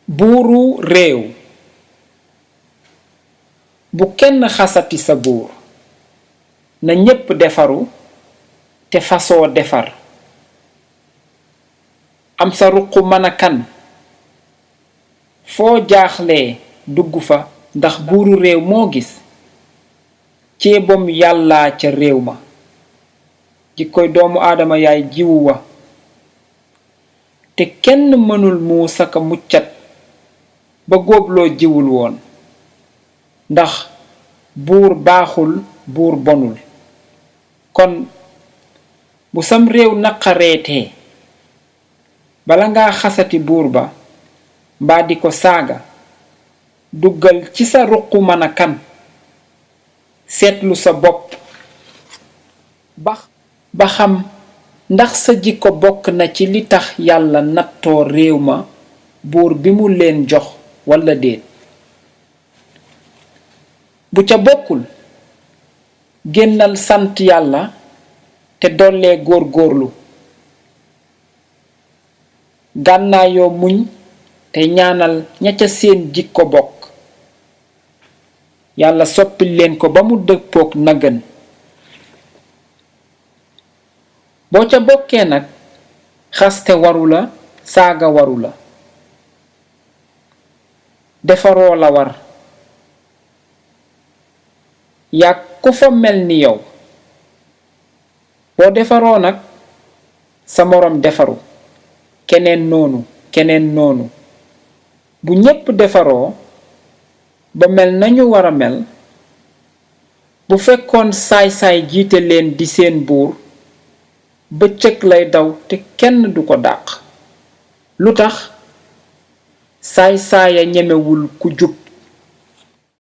buuru réew. bu kenn xasati sa buur, na ñépp defaru te fasoo defar. am sa ruq mën a kan, foo jaaxlee dugg fa, ndax buuru réew moo gis ceebom yàllaa ca réew ma. jikkoy doomu aadama yaay jiwu wa, te kenn mënul muusa ka muccat ba góobloo jiwul woon. ndax buur baaxul buur bonul, kon bu sam réew naqareetee bala nga xasati buur ba mbaa di ko saaga, duggal ci sa ruqu mën a kan, seetlu sa bopp ba xam ndax sa jikko bokk na ci li tax yàlla nattoo réew ma buur bi mu leen jox walla déet. bu ca bokkul, génnal sant yàlla te dollee góor-góorlu, gànnaayoo muñ te ñaanal ña ca seen jikko bokk, yàlla soppil leen ko ba mu dëppook na gën. boo ca bokkee nag, xaste waru la, saaga waru la, defaroo la war. yàgg ku fa mel ni yow, boo defaroo nag sa moroom defaru, keneen noonu. bu ñépp defaroo ba mel nañu wara mel, bu fekkoon saay-saay jiite leen di seen buur, bëccëg lay daw te kenn du ko dàq. lu tax saay-saaya ñemewul ku jub